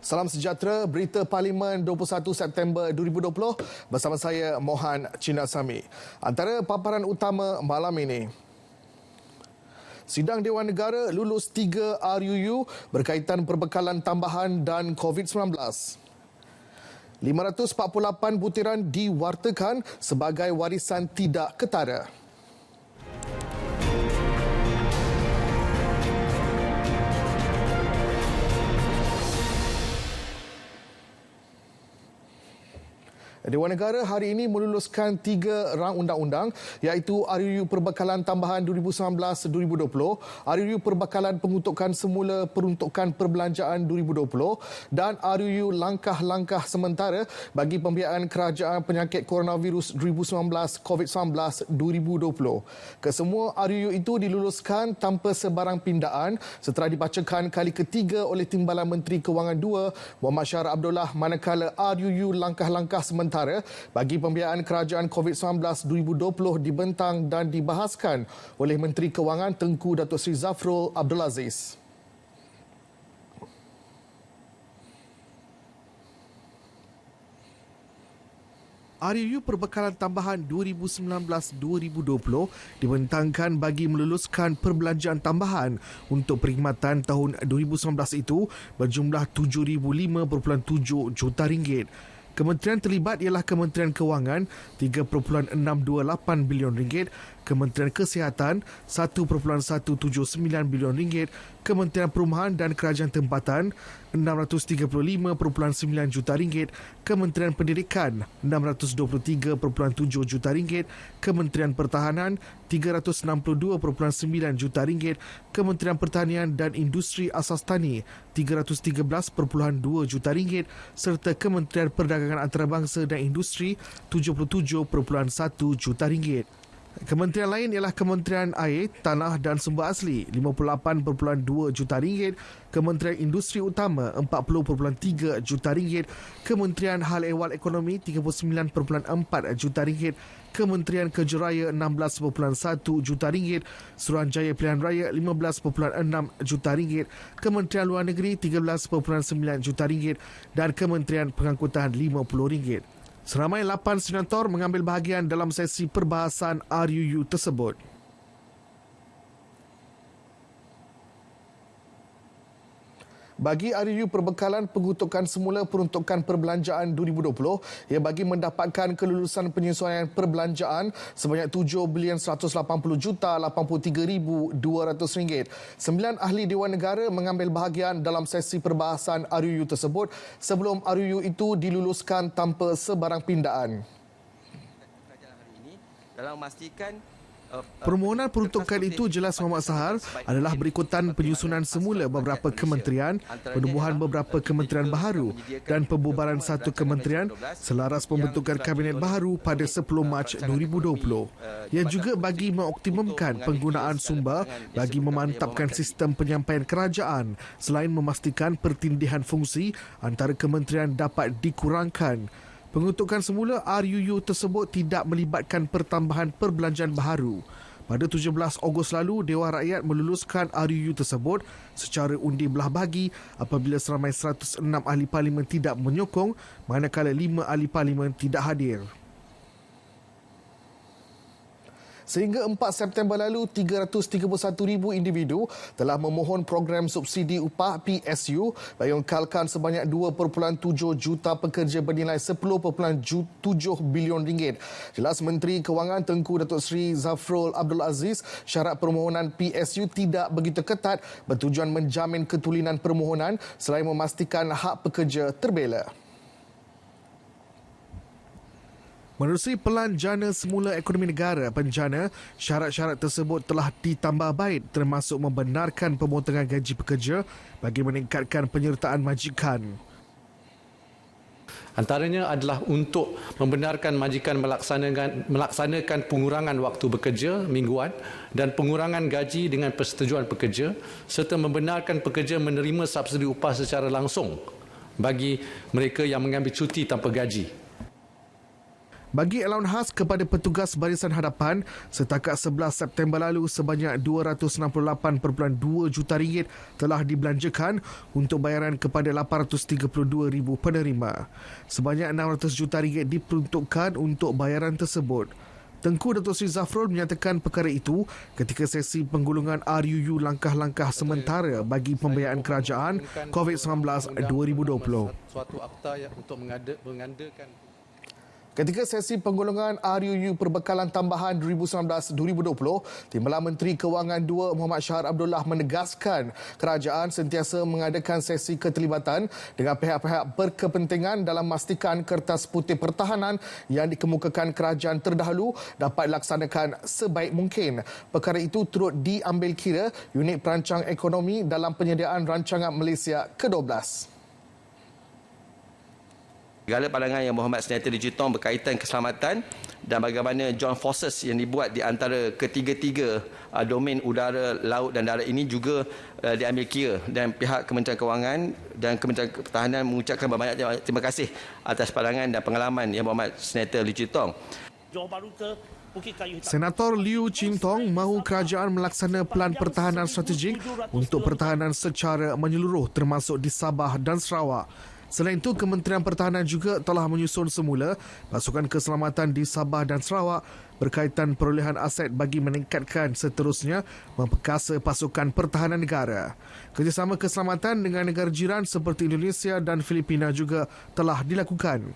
Salam sejahtera, berita Parlimen 21 September 2020 bersama saya Mohan Chinasami. Antara paparan utama malam ini. Sidang Dewan Negara lulus 3 RUU berkaitan perbekalan tambahan dan COVID-19. 548 butiran diwartakan sebagai warisan tidak ketara. Dewan Negara hari ini meluluskan 3 rang undang-undang iaitu RUU Perbekalan Tambahan 2019-2020, RUU Perbekalan Pengutukan Semula Peruntukan Perbelanjaan 2020 dan RUU Langkah-Langkah Sementara bagi Pembiayaan Kerajaan Penyakit Coronavirus 2019 COVID-19 2020. Kesemua RUU itu diluluskan tanpa sebarang pindaan setelah dibacakan kali ketiga oleh Timbalan Menteri Kewangan 2 Muhammad Syarah Abdullah, manakala RUU Langkah-Langkah Sementara bagi pembiayaan kerajaan COVID-19 2020 dibentang dan dibahaskan oleh Menteri Kewangan Tengku Datuk Seri Zafrul Abdul Aziz. RUU Perbekalan Tambahan 2019-2020 dibentangkan bagi meluluskan perbelanjaan tambahan untuk perkhidmatan tahun 2019 itu berjumlah RM7,5.7 juta. Kementerian terlibat ialah Kementerian Kewangan RM3.628 bilion, Kementerian Kesihatan RM1.179 bilion, Kementerian Perumahan dan Kerajaan Tempatan RM635.9 juta, Kementerian Pendidikan RM623.7 juta, Kementerian Pertahanan RM362.9 juta, Kementerian Pertanian dan Industri Asas Tani RM313.2 juta serta Kementerian Perdagangan Antarabangsa dan Industri RM77.1 juta. Kementerian lain ialah Kementerian Air, Tanah dan Sumber Asli RM58.2 juta, Kementerian Industri Utama RM40.3 juta, Kementerian Hal Ehwal Ekonomi RM39.4 juta, Kementerian Kerja Raya RM16.1 juta, Suruhanjaya Pilihan Raya RM15.6 juta, Kementerian Luar Negeri RM13.9 juta dan Kementerian Pengangkutan RM50. Seramai 8 senator mengambil bahagian dalam sesi perbahasan RUU tersebut. Bagi RUU Perbekalan Pengutukan Semula Peruntukan Perbelanjaan 2020, ia bagi mendapatkan kelulusan penyesuaian perbelanjaan sebanyak RM7,180,83,200. 9 ahli Dewan Negara mengambil bahagian dalam sesi perbahasan RUU tersebut sebelum RUU itu diluluskan tanpa sebarang pindaan. Dalam memastikan permohonan peruntukan itu, jelas Muhammad Sahar, adalah berikutan penyusunan semula beberapa kementerian, penubuhan beberapa kementerian baharu dan pembubaran satu kementerian selaras pembentukan kabinet baharu pada 10 Mac 2020. Ia juga bagi mengoptimumkan penggunaan sumber bagi memantapkan sistem penyampaian kerajaan selain memastikan pertindihan fungsi antara kementerian dapat dikurangkan. Pengutukan semula RUU tersebut tidak melibatkan pertambahan perbelanjaan baharu. Pada 17 Ogos lalu, Dewan Rakyat meluluskan RUU tersebut secara undi belah bagi apabila seramai 106 ahli parlimen tidak menyokong, manakala 5 ahli parlimen tidak hadir. Sehingga 4 September lalu, 331,000 individu telah memohon program subsidi upah PSU bagi mengkalkan sebanyak 2.7 juta pekerja bernilai 10.7 bilion ringgit. Jelas Menteri Kewangan Tengku Datuk Seri Zafrul Abdul Aziz, syarat permohonan PSU tidak begitu ketat bertujuan menjamin ketulinan permohonan selain memastikan hak pekerja terbela. Menerusi Pelan Jana Semula Ekonomi Negara Penjana, syarat-syarat tersebut telah ditambah baik termasuk membenarkan pemotongan gaji pekerja bagi meningkatkan penyertaan majikan. Antaranya adalah untuk membenarkan majikan melaksanakan pengurangan waktu bekerja mingguan dan pengurangan gaji dengan persetujuan pekerja serta membenarkan pekerja menerima subsidi upah secara langsung bagi mereka yang mengambil cuti tanpa gaji. Bagi allowance khas kepada petugas barisan hadapan, setakat 11 September lalu sebanyak RM268.2 juta telah dibelanjakan untuk bayaran kepada 832,000 penerima. Sebanyak RM600 juta diperuntukkan untuk bayaran tersebut. Tengku Datuk Seri Zafrul menyatakan perkara itu ketika sesi penggolongan RUU langkah-langkah sementara bagi pembiayaan kerajaan COVID-19 2020. Suatu akta yang untuk mengadakan Ketika sesi penggolongan RUU Perbekalan Tambahan 2019-2020, Timbalan Menteri Kewangan II Muhammad Shahar Abdullah menegaskan kerajaan sentiasa mengadakan sesi keterlibatan dengan pihak-pihak berkepentingan dalam memastikan kertas putih pertahanan yang dikemukakan kerajaan terdahulu dapat dilaksanakan sebaik mungkin. Perkara itu turut diambil kira unit perancang ekonomi dalam penyediaan rancangan Malaysia ke-12. Segala pandangan yang Muhammad Senator Lee Chee Tong berkaitan keselamatan dan bagaimana joint forces yang dibuat di antara ketiga-tiga domain udara, laut dan darat ini juga diambil kira, dan pihak Kementerian Kewangan dan Kementerian Pertahanan mengucapkan banyak terima kasih atas pandangan dan pengalaman yang Muhammad Senator Lee Chee Tong. Senator Liu Chee Tong mahu kerajaan melaksana pelan pertahanan strategik untuk pertahanan secara menyeluruh termasuk di Sabah dan Sarawak. Selain itu, Kementerian Pertahanan juga telah menyusun semula pasukan keselamatan di Sabah dan Sarawak berkaitan perolehan aset bagi meningkatkan seterusnya memperkasa pasukan pertahanan negara. Kerjasama keselamatan dengan negara jiran seperti Indonesia dan Filipina juga telah dilakukan.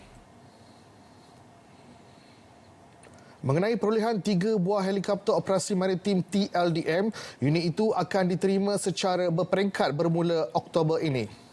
Mengenai perolehan 3 buah helikopter operasi maritim TLDM, unit itu akan diterima secara berperingkat bermula Oktober ini.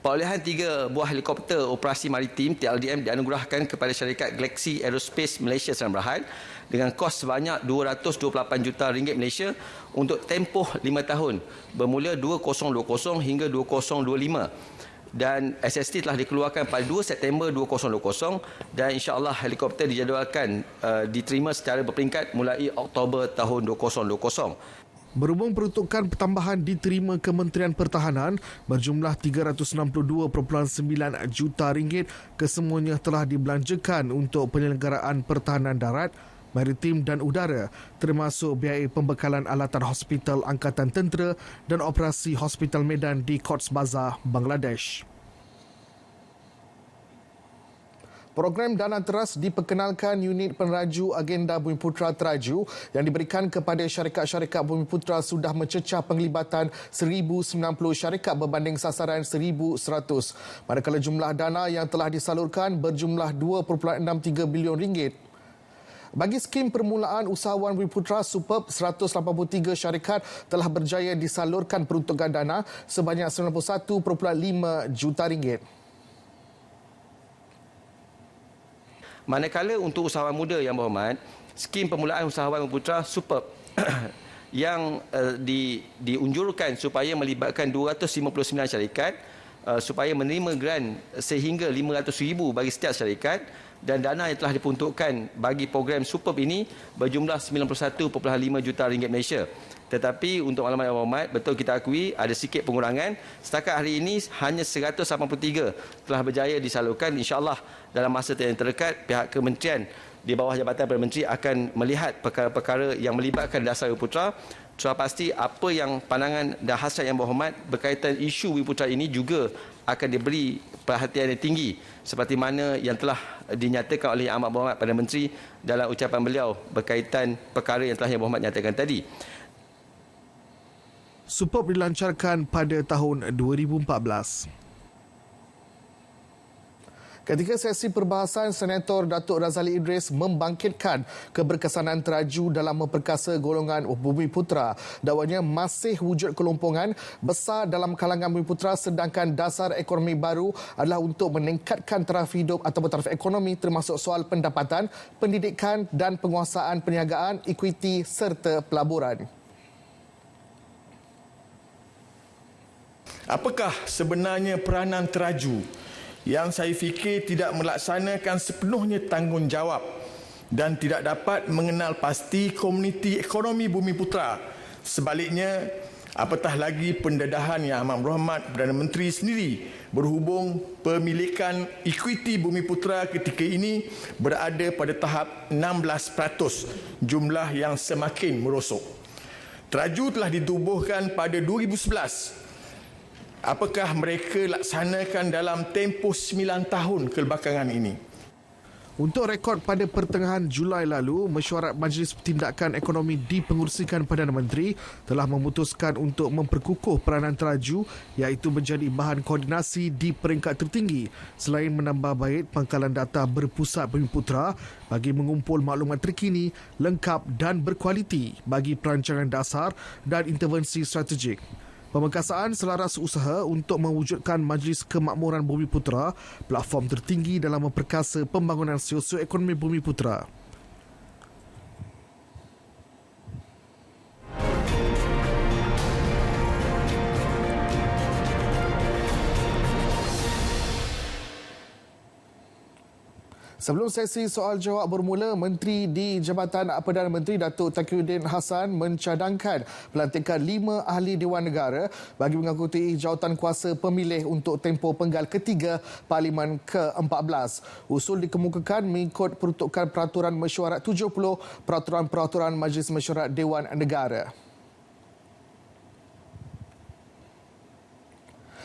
Perolehan 3 buah helikopter operasi maritim TLDM dianugerahkan kepada syarikat Galaxy Aerospace Malaysia Sdn Bhd dengan kos sebanyak RM228 juta Malaysia untuk tempoh 5 tahun bermula 2020 hingga 2025. Dan SST telah dikeluarkan pada 2 September 2020 dan insya-Allah helikopter dijadualkan diterima secara berperingkat mulai Oktober tahun 2020. Berhubung peruntukan pertambahan diterima Kementerian Pertahanan berjumlah RM362.9 juta kesemuanya telah dibelanjakan untuk penyelenggaraan pertahanan darat, maritim dan udara, termasuk biaya pembekalan alatan hospital Angkatan Tentera dan operasi Hospital Medan di Cox's Bazar, Bangladesh. Program Dana Teras diperkenalkan unit peneraju agenda Bumiputera Teraju yang diberikan kepada syarikat-syarikat Bumiputera sudah mencecah penglibatan 1,090 syarikat berbanding sasaran 1,100. Manakala jumlah dana yang telah disalurkan berjumlah RM2.63 bilion. Bagi skim permulaan usahawan Bumiputera Superb, 183 syarikat telah berjaya disalurkan peruntukan dana sebanyak RM91.5 juta. Manakala untuk usahawan muda yang berhormat, skim permulaan usahawan Bumiputera Superb yang diunjurkan supaya melibatkan 259 syarikat supaya menerima grant sehingga RM500,000 bagi setiap syarikat, dan dana yang telah diperuntukkan bagi program Superb ini berjumlah RM91.5 juta Malaysia. Tetapi untuk maklumat yang berhormat, betul kita akui ada sikit pengurangan. Setakat hari ini hanya 183 telah berjaya disalurkan. InsyaAllah dalam masa yang terdekat pihak kementerian di bawah Jabatan Perdana Menteri akan melihat perkara-perkara yang melibatkan dasar Bumiputera. Sudah pasti apa yang pandangan dan hasrat yang berhormat berkaitan isu Bumiputera ini juga akan diberi perhatian yang tinggi seperti mana yang telah dinyatakan oleh Yang Amat Berhormat Perdana Menteri dalam ucapan beliau berkaitan perkara yang telah Yang Berhormat nyatakan tadi. Superb dilancarkan pada tahun 2014. Ketika sesi perbahasan, Senator Datuk Razali Idris membangkitkan keberkesanan teraju dalam memperkasa golongan Bumiputera. Dakwanya masih wujud kelompongan besar dalam kalangan Bumiputera sedangkan dasar ekonomi baru adalah untuk meningkatkan taraf hidup atau taraf ekonomi termasuk soal pendapatan, pendidikan dan penguasaan perniagaan, ekuiti serta pelaburan. Apakah sebenarnya peranan teraju yang saya fikir tidak melaksanakan sepenuhnya tanggungjawab dan tidak dapat mengenal pasti komuniti ekonomi Bumiputera. Sebaliknya, Apatah lagi pendedahan Yang Amat Berhormat Perdana Menteri sendiri berhubung pemilikan ekuiti Bumiputera ketika ini berada pada tahap 16%, jumlah yang semakin merosot. Teraju telah ditubuhkan pada 2011. Apakah mereka laksanakan dalam tempoh 9 tahun kebelakangan ini? Untuk rekod pada pertengahan Julai lalu, Mesyuarat Majlis Tindakan Ekonomi Dipengerusikan Perdana Menteri telah memutuskan untuk memperkukuh peranan teraju iaitu menjadi bahan koordinasi di peringkat tertinggi selain menambah baik pangkalan data berpusat Bumiputera bagi mengumpul maklumat terkini, lengkap dan berkualiti bagi perancangan dasar dan intervensi strategik. Pemengkasaan selaras usaha untuk mewujudkan Majlis Kemakmuran Bumiputera, platform tertinggi dalam memperkasa pembangunan sosioekonomi Bumiputera. Sebelum sesi soal jawab bermula, Menteri di Jabatan Perdana Menteri Datuk Tauhidin Hassan mencadangkan pelantikan 5 ahli Dewan Negara bagi mengikuti jawatan kuasa pemilih untuk tempoh penggal ketiga Parlimen ke-14. Usul dikemukakan mengikut peruntukan Peraturan Mesyuarat 70, Peraturan-Peraturan Majlis Mesyuarat Dewan Negara.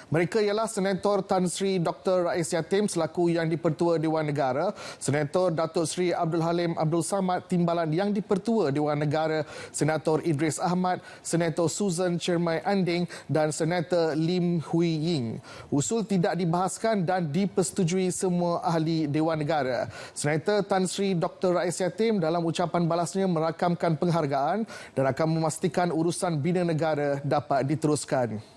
Mereka ialah Senator Tan Sri Dr. Rais Yatim selaku Yang di-Pertua Dewan Negara, Senator Datuk Sri Abdul Halim Abdul Samad Timbalan Yang di-Pertua Dewan Negara, Senator Idris Ahmad, Senator Susan Chermai Anding dan Senator Lim Hui Ying. Usul tidak dibahaskan dan dipersetujui semua ahli Dewan Negara. Senator Tan Sri Dr. Rais Yatim dalam ucapan balasnya merakamkan penghargaan dan akan memastikan urusan bina negara dapat diteruskan.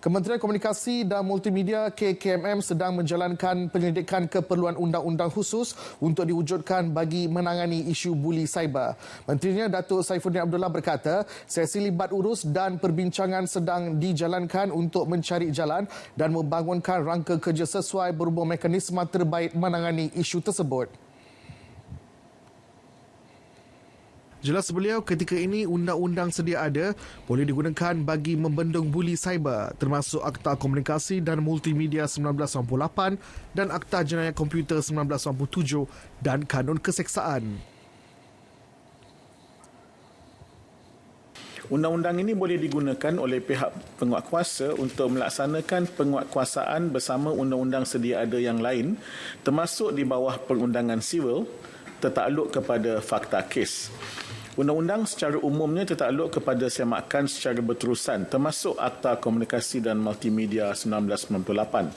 Kementerian Komunikasi dan Multimedia KKMM sedang menjalankan penyelidikan keperluan undang-undang khusus untuk diwujudkan bagi menangani isu buli cyber. Menterinya Datuk Saifuddin Abdullah berkata, sesi libat urus dan perbincangan sedang dijalankan untuk mencari jalan dan membangunkan rangka kerja sesuai berhubung mekanisme terbaik menangani isu tersebut. Jelas beliau, ketika ini undang-undang sedia ada boleh digunakan bagi membendung buli cyber termasuk Akta Komunikasi dan Multimedia 1998 dan Akta Jenayah Komputer 1997 dan Kanun Keseksaan. Undang-undang ini boleh digunakan oleh pihak penguatkuasa untuk melaksanakan penguatkuasaan bersama undang-undang sedia ada yang lain termasuk di bawah perundangan sivil tertakluk kepada fakta kes. Undang-undang secara umumnya tertakluk kepada semakan secara berterusan termasuk Akta Komunikasi dan Multimedia 1998.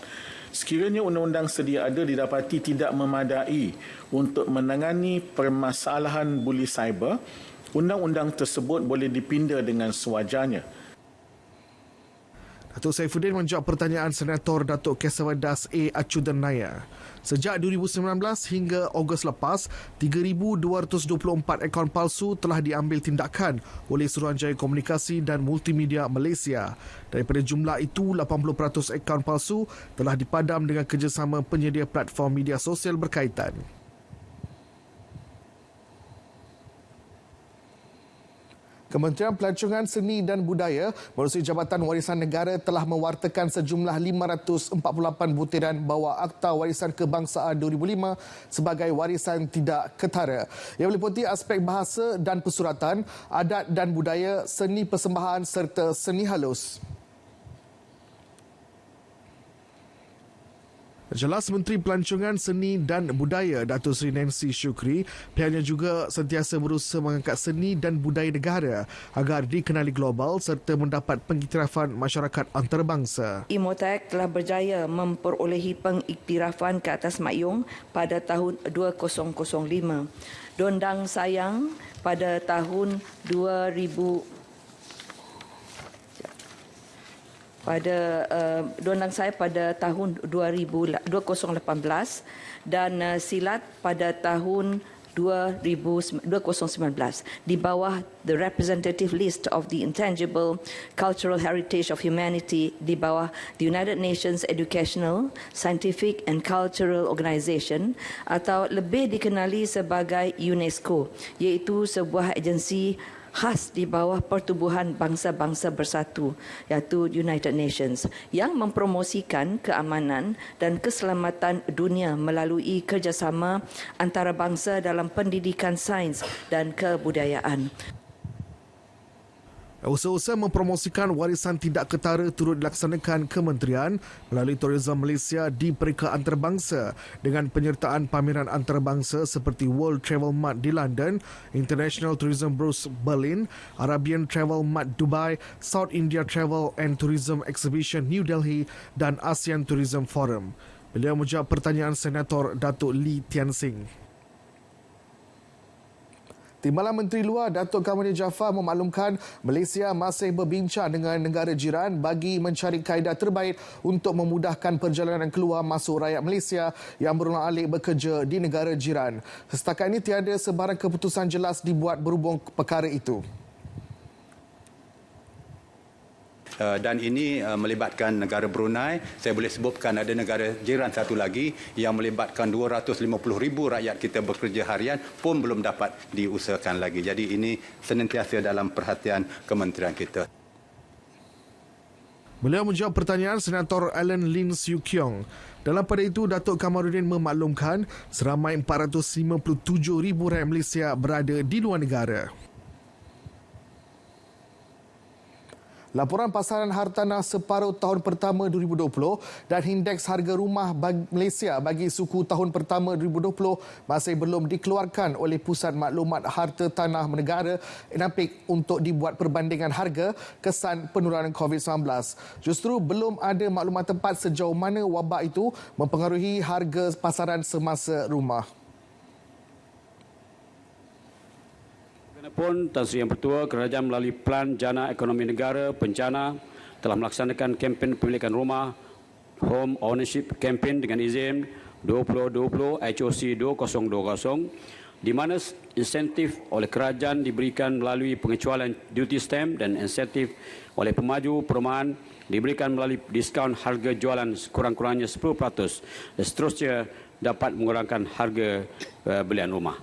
Sekiranya undang-undang sedia ada didapati tidak memadai untuk menangani permasalahan buli cyber, undang-undang tersebut boleh dipinda dengan sewajarnya. Datuk Saifuddin menjawab pertanyaan Senator Datuk Kesawadas A. Achudan Naya. Sejak 2019 hingga Ogos lepas, 3,224 akaun palsu telah diambil tindakan oleh Suruhanjaya Komunikasi dan Multimedia Malaysia. Daripada jumlah itu, 80% akaun palsu telah dipadam dengan kerjasama penyedia platform media sosial berkaitan. Kementerian Pelancongan Seni dan Budaya melalui Jabatan Warisan Negara telah mewartakan sejumlah 548 butiran bawah Akta Warisan Kebangsaan 2005 sebagai warisan tidak ketara. Ia meliputi aspek bahasa dan persuratan, adat dan budaya, seni persembahan serta seni halus. Jelas Menteri Pelancongan Seni dan Budaya Datuk Seri Nancy Shukri, pihaknya juga sentiasa berusaha mengangkat seni dan budaya negara agar dikenali global serta mendapat pengiktirafan masyarakat antarabangsa. Imotech telah berjaya memperolehi pengiktirafan ke atas makyong pada tahun 2005. Dondang Sayang pada tahun 2018 dan Silat pada tahun 2019 di bawah the representative list of the intangible cultural heritage of humanity di bawah the United Nations Educational, Scientific and Cultural Organization atau lebih dikenali sebagai UNESCO, iaitu sebuah agensi khas di bawah Pertubuhan Bangsa-Bangsa Bersatu, iaitu United Nations, yang mempromosikan keamanan dan keselamatan dunia melalui kerjasama antarabangsa dalam pendidikan sains dan kebudayaan. Usaha-usaha mempromosikan warisan tidak ketara turut dilaksanakan Kementerian melalui Tourism Malaysia di peringkat antarabangsa dengan penyertaan pameran antarabangsa seperti World Travel Mart di London, International Tourism Bros Berlin, Arabian Travel Mart Dubai, South India Travel and Tourism Exhibition New Delhi dan ASEAN Tourism Forum. Beliau menjawab pertanyaan Senator Datuk Lee Tian Sing. Timbalan Menteri Luar Datuk Kamaluddin Jaafar memaklumkan Malaysia masih berbincang dengan negara jiran bagi mencari kaedah terbaik untuk memudahkan perjalanan keluar masuk rakyat Malaysia yang berulang-alik bekerja di negara jiran. Setakat ini tiada sebarang keputusan jelas dibuat berhubung perkara itu. Dan ini melibatkan negara Brunei. Saya boleh sebutkan ada negara jiran satu lagi yang melibatkan 250,000 rakyat kita bekerja harian pun belum dapat diusahakan lagi. Jadi ini senantiasa dalam perhatian kementerian kita. Beliau menjawab pertanyaan Senator Alan Lim Siu Kiong. Dalam pada itu, Datuk Kamaluddin memaklumkan seramai 457,000 rakyat Malaysia berada di luar negara. Laporan pasaran hartanah separuh tahun pertama 2020 dan indeks harga rumah Malaysia bagi suku tahun pertama 2020 masih belum dikeluarkan oleh Pusat Maklumat Harta Tanah Negara NAPIC untuk dibuat perbandingan harga kesan penurunan COVID-19. Justru belum ada maklumat tepat sejauh mana wabak itu mempengaruhi harga pasaran semasa rumah. Pun Tan Sri Yang Pertua, Kerajaan melalui Pelan Jana Ekonomi Negara Pencana telah melaksanakan kempen pemilikan rumah Home Ownership Campaign dengan izin 2020 HOC 2020 di mana insentif oleh kerajaan diberikan melalui pengecualian duty stamp dan insentif oleh pemaju perumahan diberikan melalui diskaun harga jualan sekurang-kurangnya 10% dan seterusnya dapat mengurangkan harga belian rumah.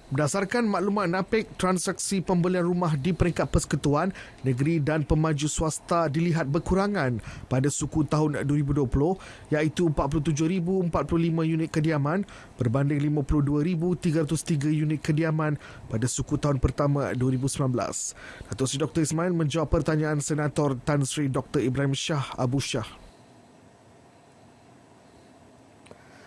Berdasarkan maklumat NAPIC, transaksi pembelian rumah di peringkat persekutuan, negeri dan pemaju swasta dilihat berkurangan pada suku tahun 2020 iaitu 47,045 unit kediaman berbanding 52,303 unit kediaman pada suku tahun pertama 2019. Datuk Seri Dr. Ismail menjawab pertanyaan Senator Tan Sri Dr. Ibrahim Shah Abu Shah.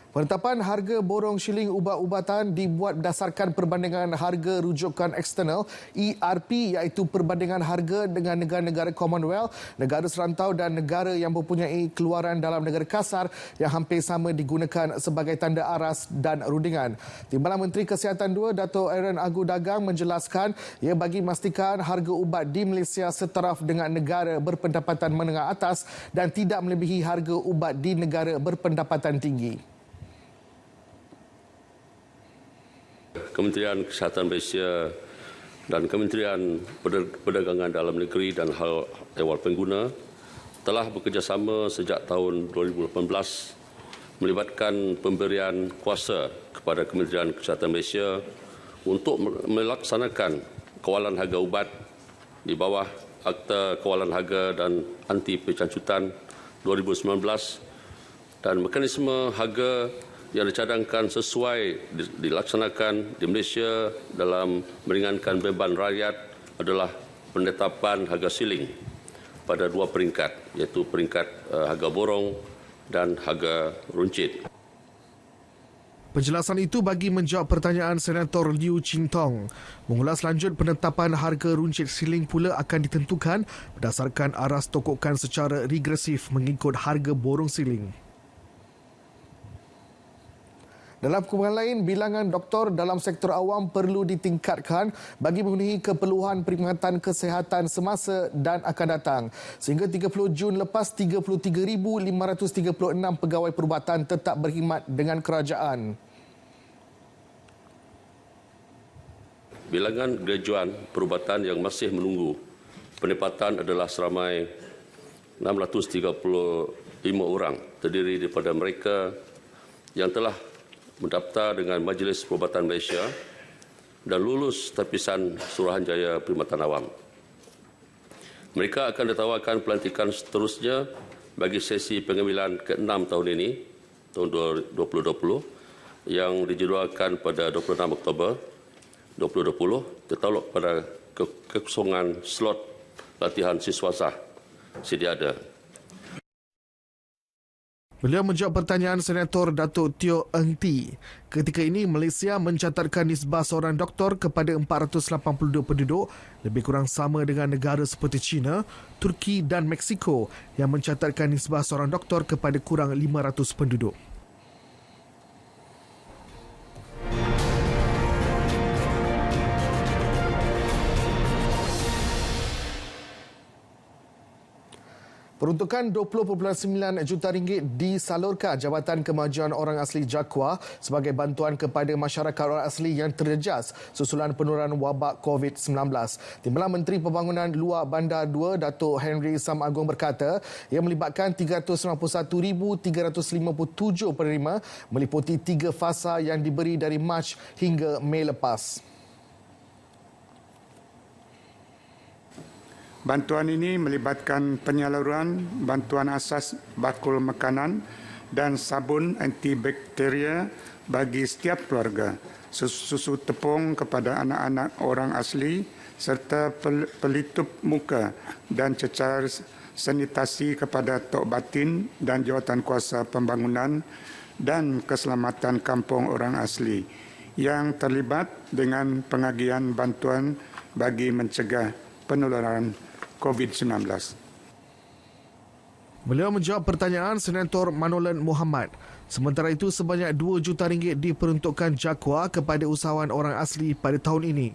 Penetapan harga borong shilling ubat-ubatan dibuat berdasarkan perbandingan harga rujukan eksternal ERP iaitu perbandingan harga dengan negara-negara Commonwealth, negara serantau dan negara yang mempunyai keluaran dalam negara kasar yang hampir sama digunakan sebagai tanda aras dan rundingan. Timbalan Menteri Kesihatan 2 Dato' Aaron Agu Dagang menjelaskan ia bagi memastikan harga ubat di Malaysia setaraf dengan negara berpendapatan menengah atas dan tidak melebihi harga ubat di negara berpendapatan tinggi. Kementerian Kesihatan Malaysia dan Kementerian Perdagangan Dalam Negeri dan Hal Ehwal Pengguna telah bekerjasama sejak tahun 2018 melibatkan pemberian kuasa kepada Kementerian Kesihatan Malaysia untuk melaksanakan kawalan harga ubat di bawah Akta Kawalan Harga dan Anti Pencancutan 2019 dan mekanisme harga yang dicadangkan sesuai dilaksanakan di Malaysia dalam meringankan beban rakyat adalah penetapan harga siling pada dua peringkat, iaitu peringkat harga borong dan harga runcit. Penjelasan itu bagi menjawab pertanyaan Senator Liu Ching-tong. Mengulas lanjut penetapan harga runcit siling pula akan ditentukan berdasarkan aras tokokan secara regresif mengikut harga borong siling. Dalam perkembangan lain, bilangan doktor dalam sektor awam perlu ditingkatkan bagi memenuhi keperluan perkhidmatan kesihatan semasa dan akan datang. Sehingga 30 Jun lepas, 33,536 pegawai perubatan tetap berkhidmat dengan kerajaan. bilangan graduan perubatan yang masih menunggu penempatan adalah seramai 635 orang, terdiri daripada mereka yang telah mendaftar dengan Majlis Perubatan Malaysia dan lulus tapisan Suruhanjaya Perkhidmatan Awam. Mereka akan ditawarkan pelantikan seterusnya bagi sesi pengambilan ke-6 tahun ini, tahun 2020, yang dijadualkan pada 26 Oktober 2020, tertakluk pada kekosongan slot latihan siswa sah sedia ada. Beliau menjawab pertanyaan Senator Datuk Teo Eng Ti. Ketika ini, Malaysia mencatatkan nisbah seorang doktor kepada 482 penduduk, lebih kurang sama dengan negara seperti China, Turki dan Meksiko yang mencatatkan nisbah seorang doktor kepada kurang 500 penduduk. Peruntukan RM20.9 juta disalurkan Jabatan Kemajuan Orang Asli JAKWA sebagai bantuan kepada masyarakat orang asli yang terjejas susulan penurunan wabak COVID-19. Timbalan Menteri Pembangunan Luar Bandar 2, Datuk Henry Sam Agong berkata, ia melibatkan 391,357 penerima meliputi 3 fasa yang diberi dari Mac hingga Mei lepas. Bantuan ini melibatkan penyaluran bantuan asas bakul makanan dan sabun antibakteria bagi setiap keluarga, susu tepung kepada anak-anak orang asli serta pelitup muka dan cecar sanitasi kepada Tok Batin dan Jawatankuasa Pembangunan dan Keselamatan Kampung Orang Asli yang terlibat dengan pengagihan bantuan bagi mencegah penularan COVID-19. Beliau menjawab pertanyaan Senator Manolan Mohamad. Sementara itu, sebanyak RM2 juta diperuntukkan JAKWA kepada usahawan orang asli pada tahun ini.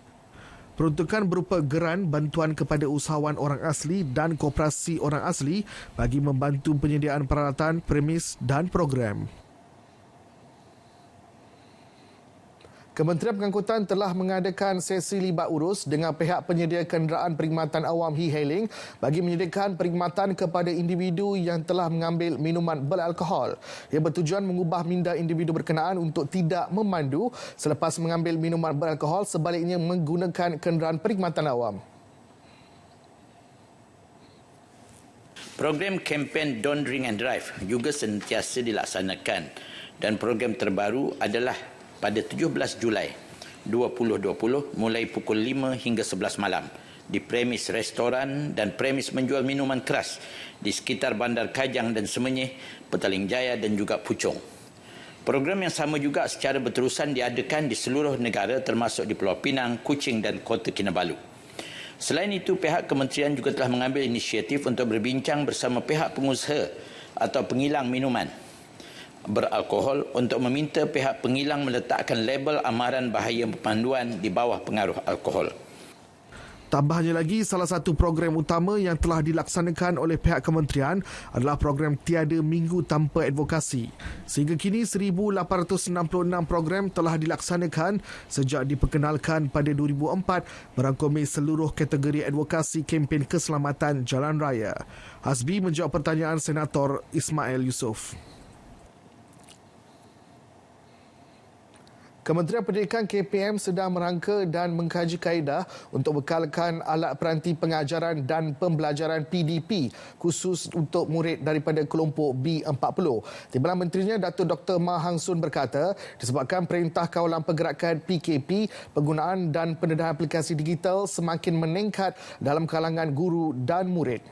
Peruntukan berupa geran bantuan kepada usahawan orang asli dan koperasi orang asli bagi membantu penyediaan peralatan, premis dan program. Kementerian Pengangkutan telah mengadakan sesi libat urus dengan pihak penyedia kenderaan perkhidmatan awam e-hailing bagi menyediakan perkhidmatan kepada individu yang telah mengambil minuman beralkohol. Ia bertujuan mengubah minda individu berkenaan untuk tidak memandu selepas mengambil minuman beralkohol, sebaliknya menggunakan kenderaan perkhidmatan awam. Program kempen Don't Drink and Drive juga sentiasa dilaksanakan dan program terbaru adalah pada 17 Julai 2020 mulai pukul 5 hingga 11 malam di premis restoran dan premis menjual minuman keras di sekitar Bandar Kajang dan Semenyih, Petaling Jaya dan juga Puchong. Program yang sama juga secara berterusan diadakan di seluruh negara termasuk di Pulau Pinang, Kuching dan Kota Kinabalu. Selain itu, pihak kementerian juga telah mengambil inisiatif untuk berbincang bersama pihak pengusaha atau pengilang minuman beralkohol untuk meminta pihak pengilang meletakkan label amaran bahaya pemanduan di bawah pengaruh alkohol. Tambahnya lagi, salah satu program utama yang telah dilaksanakan oleh pihak kementerian adalah program Tiada Minggu Tanpa Advokasi. Sehingga kini 1,866 program telah dilaksanakan sejak diperkenalkan pada 2004 merangkumi seluruh kategori advokasi kempen keselamatan jalan raya. Hasbi menjawab pertanyaan Senator Ismail Yusof. Kementerian Pendidikan KPM sedang merangka dan mengkaji kaedah untuk bekalkan alat peranti pengajaran dan pembelajaran PDP khusus untuk murid daripada kelompok B40. Timbalan Menterinya Datuk Dr. Ma Hang Sun berkata, disebabkan Perintah Kawalan Pergerakan PKP, penggunaan dan pendedahan aplikasi digital semakin meningkat dalam kalangan guru dan murid.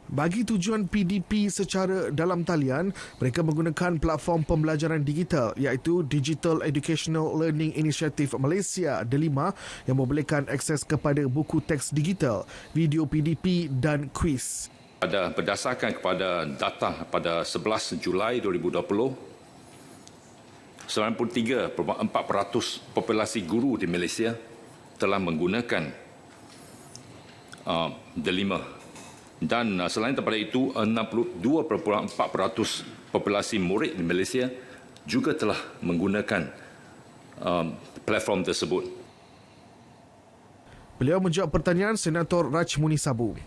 Bagi tujuan PDP secara dalam talian, mereka menggunakan platform pembelajaran digital iaitu Digital Educational Learning Initiative Malaysia DELIMA yang membolehkan akses kepada buku teks digital, video PDP dan kuis. Berdasarkan kepada data pada 11 Julai 2020, 93.4% populasi guru di Malaysia telah menggunakan DELIMA. Dan selain daripada itu, 62.4% populasi murid di Malaysia juga telah menggunakan platform tersebut. Beliau menjawab pertanyaan Senator Raj Muni Sabu.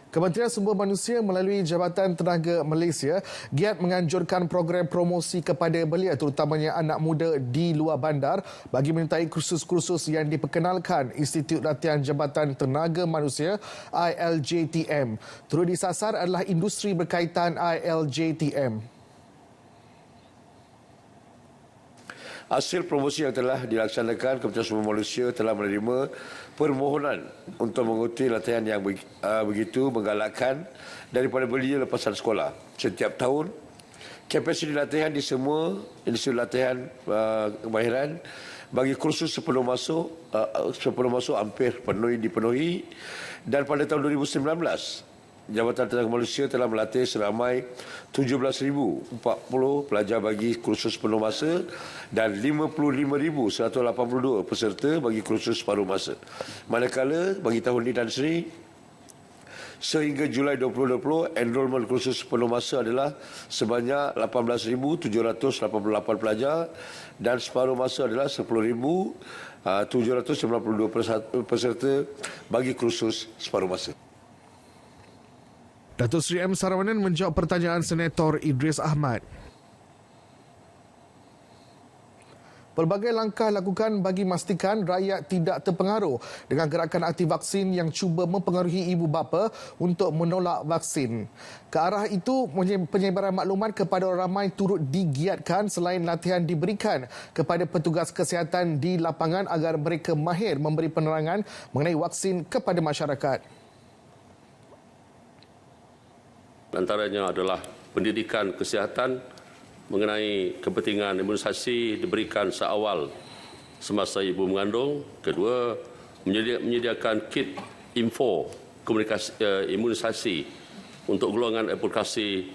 Kementerian Sumber Manusia melalui Jabatan Tenaga Malaysia giat menganjurkan program promosi kepada belia terutamanya anak muda di luar bandar bagi menyertai kursus-kursus yang diperkenalkan Institut Latihan Jabatan Tenaga Manusia ILJTM. Turut disasar adalah industri berkaitan ILJTM. Hasil promosi yang telah dilaksanakan, Kementerian Sumber Manusia telah menerima permohonan untuk mengikuti latihan yang begitu menggalakkan daripada belia lepasan sekolah. Setiap tahun, kapasiti latihan di semua institut latihan kemahiran bagi kursus sebelum masuk hampir dipenuhi, dan pada tahun 2019, Jabatan Tenaga Manusia telah melatih seramai 17,040 pelajar bagi kursus penuh masa dan 55,182 peserta bagi kursus separuh masa. Manakala bagi tahun ini Tan Sri, sehingga Julai 2020, enrolment kursus penuh masa adalah sebanyak 18,788 pelajar dan separuh masa adalah 10,792 peserta bagi kursus separuh masa. Datuk Seri M. Saravanan menjawab pertanyaan Senator Idris Ahmad. Pelbagai langkah lakukan bagi memastikan rakyat tidak terpengaruh dengan gerakan anti vaksin yang cuba mempengaruhi ibu bapa untuk menolak vaksin. Ke arah itu, penyebaran maklumat kepada orang ramai turut digiatkan selain latihan diberikan kepada petugas kesihatan di lapangan agar mereka mahir memberi penerangan mengenai vaksin kepada masyarakat. Antaranya adalah pendidikan kesihatan mengenai kepentingan imunisasi diberikan seawal semasa ibu mengandung. Kedua, menyediakan kit info imunisasi untuk golongan aplikasi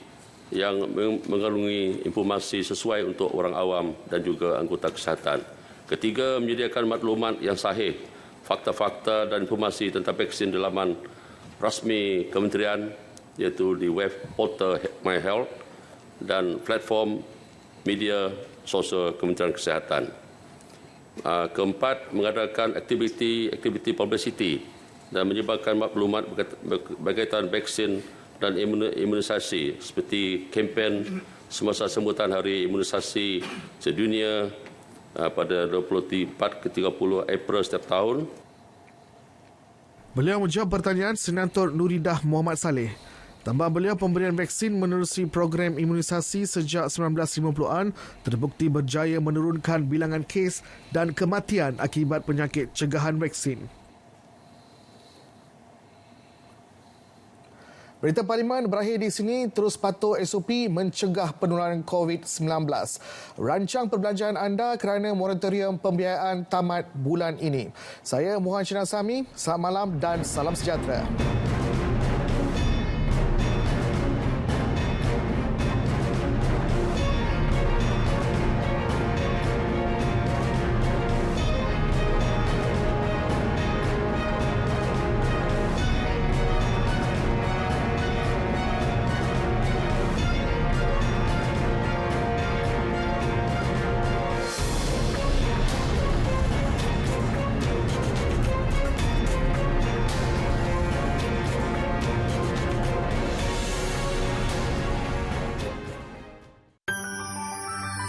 yang mengandungi informasi sesuai untuk orang awam dan juga anggota kesihatan. Ketiga, menyediakan maklumat yang sahih, fakta-fakta dan informasi tentang vaksin di laman rasmi kementerian, iaitu di web portal My Health dan platform media sosial Kementerian Kesihatan. Keempat, mengadakan aktiviti publicity dan menyebarkan maklumat berkaitan vaksin dan imunisasi seperti kempen semasa sambutan Hari Imunisasi Sedunia pada 24 ke 30 April setiap tahun. Beliau menjawab pertanyaan Senator Nuridah Muhammad Saleh. Tambahan beliau, pemberian vaksin menerusi program imunisasi sejak 1950-an terbukti berjaya menurunkan bilangan kes dan kematian akibat penyakit cegahan vaksin. Berita Parlimen berakhir di sini. Terus patuh SOP mencegah penularan COVID-19. Rancang perbelanjaan anda kerana moratorium pembiayaan tamat bulan ini. Saya Muhammad Syinasami. Selamat malam dan salam sejahtera.